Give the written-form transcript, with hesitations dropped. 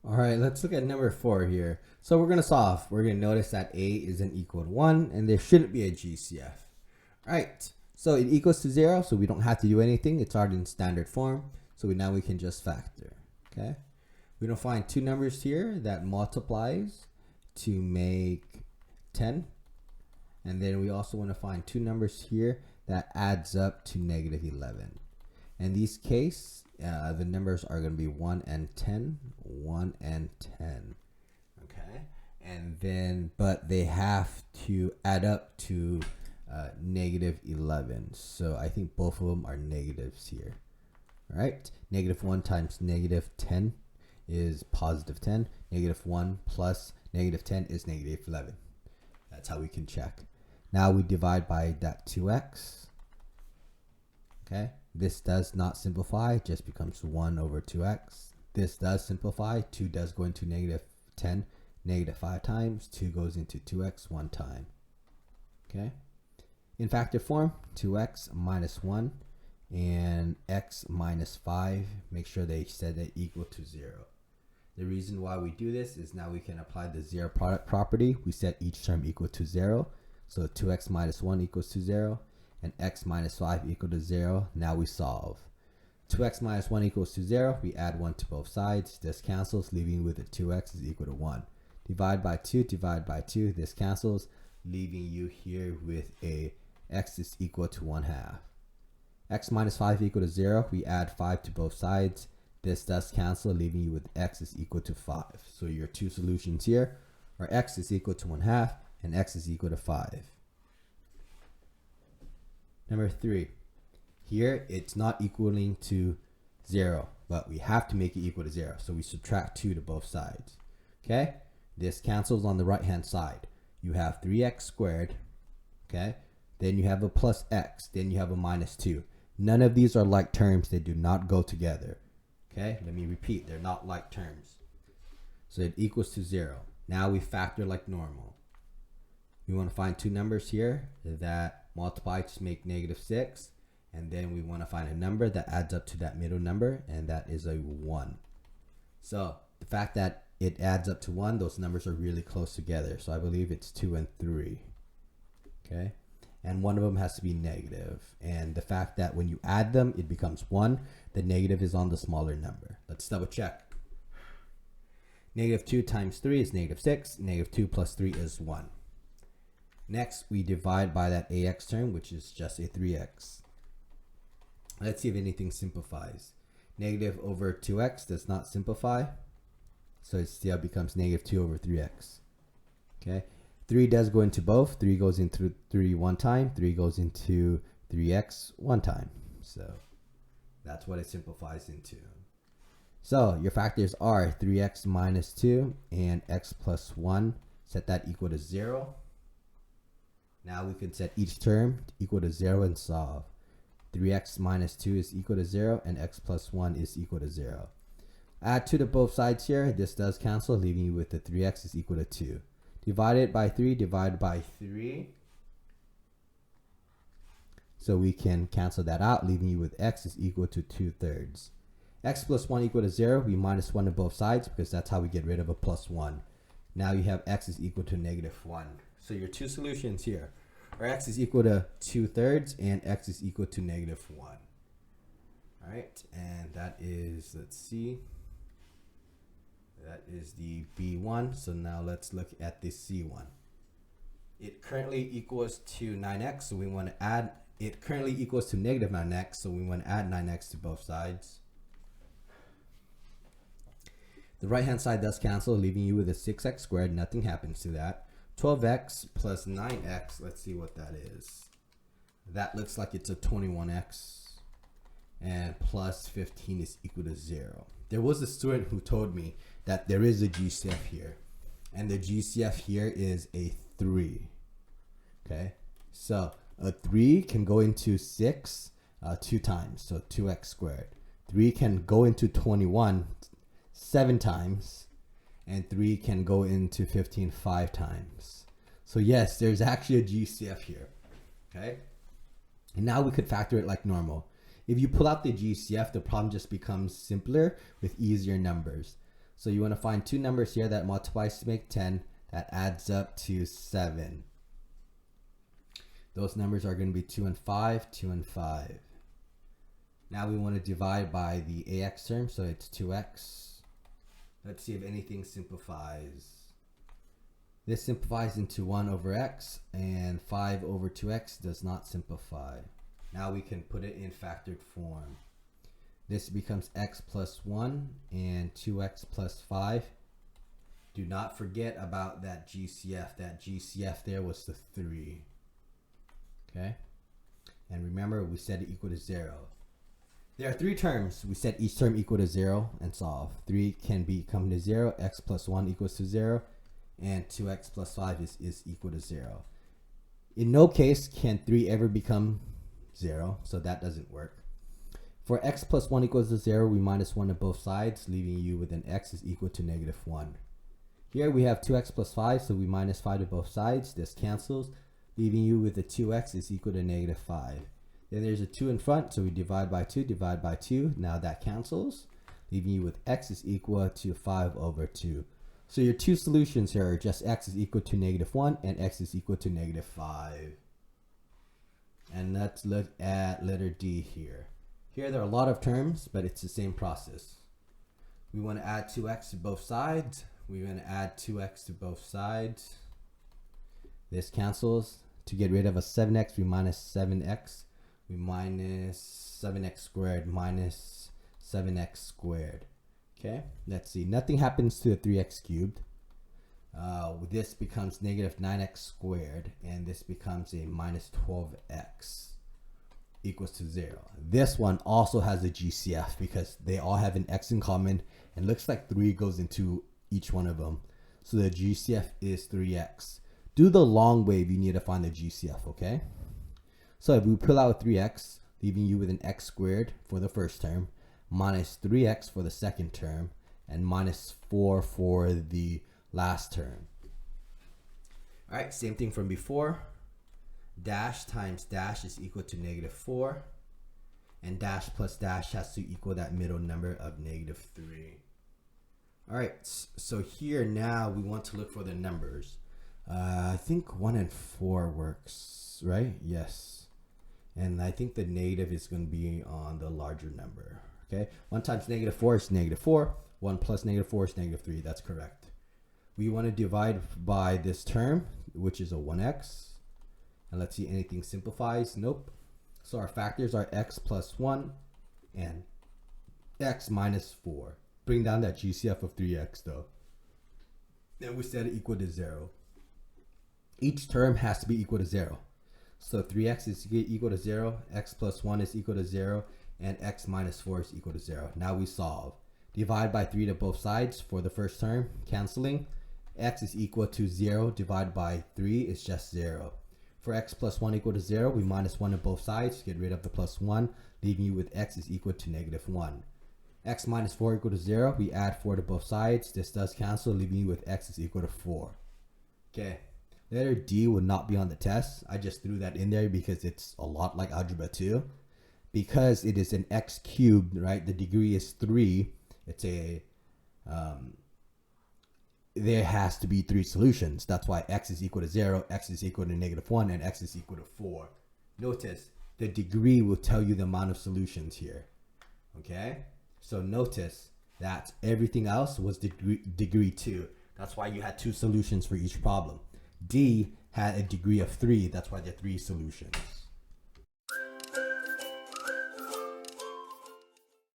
All right, let's look at number 4 here. So we're going to solve. We're going to notice that a isn't equal to 1, and there shouldn't be a GCF. All right, so it equals to 0, so we don't have to do anything. It's already in standard form, so now we can just factor, okay? We're going to find two numbers here that multiplies to make 10. And then we also want to find two numbers here that adds up to negative 11. In these case, the numbers are going to be 1 and 10, 1 and 10. Okay. And then, but they have to add up to negative 11. So I think both of them are negatives here. All right. Negative 1 times negative 10 is positive 10. Negative 1 plus negative 10 is negative 11. That's how we can check. Now we divide by that 2x. Okay. This does not simplify, it just becomes 1 over 2x. This does simplify. 2 does go into negative 10, negative 5 times. 2 goes into 2x 1 time. Okay. In factor form, 2x minus 1 and x minus 5. Make sure they set it equal to 0. The reason why we do this is now we can apply the zero product property. We set each term equal to 0. So 2x minus 1 equals to 0. And x minus 5 equal to 0. Now we solve. 2x minus 1 equals to 0. We add 1 to both sides. This cancels, leaving with a 2x is equal to 1. Divide by 2, divide by 2. This cancels, leaving you here with a x is equal to 1/2. X minus 5 equal to 0. We add 5 to both sides. This does cancel, leaving you with x is equal to 5. So your two solutions here are x is equal to 1/2 and x is equal to 5. Number 3, here it's not equaling to 0, but we have to make it equal to 0. So we subtract 2 to both sides. Okay, this cancels on the right hand side. You have 3x squared, okay, then you have a plus x, then you have a minus 2. None of these are like terms, they do not go together. Okay, let me repeat, they're not like terms. So it equals to 0. Now we factor like normal. We want to find two numbers here that multiply to make negative 6. And then we want to find a number that adds up to that middle number, and that is a 1. So the fact that it adds up to 1, those numbers are really close together. So I believe it's 2 and 3. Okay. And one of them has to be negative. And the fact that when you add them, it becomes 1. The negative is on the smaller number. Let's double check. Negative 2 times 3 is negative 6. Negative 2 plus 3 is 1. Next, we divide by that ax term, which is just a 3x. Let's see if anything simplifies. Negative over 2x does not simplify. So it still becomes negative 2 over 3x. Okay. 3 does go into both. 3 goes into 3 one time. 3 goes into 3x one time. So that's what it simplifies into. So your factors are 3x minus 2 and x plus 1. Set that equal to 0. Now we can set each term equal to 0 and solve. 3x minus 2 is equal to 0 and x plus 1 is equal to 0. Add 2 to both sides here. This does cancel, leaving you with the 3x is equal to 2. Divide it by 3, divide by 3. So we can cancel that out, leaving you with x is equal to 2/3. X plus 1 equal to 0. We minus 1 to both sides because that's how we get rid of a plus 1. Now you have x is equal to negative 1. So your two solutions here are x is equal to 2/3 and x is equal to negative 1. All right, and that is, let's see, that is the B1. So now let's look at the C1. It currently equals to 9x, so we want to add, it currently equals to negative 9x, so we want to add 9x to both sides. The right hand side does cancel, leaving you with a 6x squared. Nothing happens to that. 12x plus 9x, let's see what that is. That looks like it's a 21x, and plus 15 is equal to 0. There was a student who told me that there is a GCF here, and the GCF here is a 3. Okay, so a 3 can go into 6 2 times, so 2x squared. 3 can go into 21 7 times. And 3 can go into 15 5 times. So yes, there's actually a GCF here. Okay. And now we could factor it like normal. If you pull out the GCF, the problem just becomes simpler with easier numbers. So you want to find two numbers here that multiplies to make 10 that adds up to 7. Those numbers are going to be 2 and 5, 2 and 5. Now we want to divide by the ax term, so it's 2x. Let's see if anything simplifies. This simplifies into 1 over x, and 5 over 2x does not simplify. Now we can put it in factored form. This becomes x plus 1 and 2x plus 5. Do not forget about that GCF. That GCF there was the 3. Okay? And remember, we set it equal to 0. There are 3 terms. We set each term equal to 0 and solve. 3 can become to 0. X plus 1 equals to 0. And 2x plus 5 is equal to 0. In no case can 3 ever become 0, so that doesn't work. For x plus 1 equals to 0, we minus 1 to both sides, leaving you with an x is equal to negative 1. Here we have 2x plus 5, so we minus 5 to both sides. This cancels, leaving you with a 2x is equal to negative 5. Then there's a 2 in front, so we divide by 2, divide by 2. Now that cancels, leaving you with x is equal to 5 over 2. So your two solutions here are just x is equal to negative 1 and x is equal to negative 5. And let's look at letter D here. Here there are a lot of terms, but it's the same process. We want to add 2x to both sides. We're going to add 2x to both sides. This cancels. To get rid of a 7x, we minus 7x. We minus 7x squared minus 7x squared. Okay, let's see. Nothing happens to the 3x cubed. This becomes negative 9x squared, and this becomes a minus 12x equals to 0. This one also has a GCF because they all have an x in common, and looks like 3 goes into each one of them. So the GCF is 3x. Do the long way if you need to find the GCF, okay? So if we pull out 3x, leaving you with an x squared for the first term, minus 3x for the second term, and minus 4 for the last term. All right, same thing from before. Dash times dash is equal to negative 4, and dash plus dash has to equal that middle number of negative 3. All right, so here now we want to look for the numbers. I think 1 and 4 works, right? Yes. And I think the negative is going to be on the larger number. Okay, 1 times negative 4 is negative 4. 1 plus negative 4 is negative 3. That's correct. We want to divide by this term, which is a 1x. And let's see, anything simplifies. Nope. So our factors are x plus 1 and x minus 4. Bring down that GCF of 3x though. Then we set it equal to 0. Each term has to be equal to 0. So 3x is equal to 0, x plus 1 is equal to 0, and x minus 4 is equal to 0. Now we solve. Divide by 3 to both sides for the first term, canceling. X is equal to 0, divided by 3 is just 0. For x plus 1 equal to 0, we minus 1 to both sides, get rid of the plus 1, leaving you with x is equal to negative 1. X minus 4 equal to 0, we add 4 to both sides. This does cancel, leaving you with x is equal to 4. Okay, letter D would not be on the test. I just threw that in there because it's a lot like algebra 2. Because it is an x cubed, right? The degree is 3. It's a, there has to be 3 solutions. That's why x is equal to 0, x is equal to negative 1, and x is equal to 4. Notice the degree will tell you the amount of solutions here. Okay? So notice that everything else was degree 2. That's why you had 2 solutions for each problem. D had a degree of 3. That's why there are 3 solutions.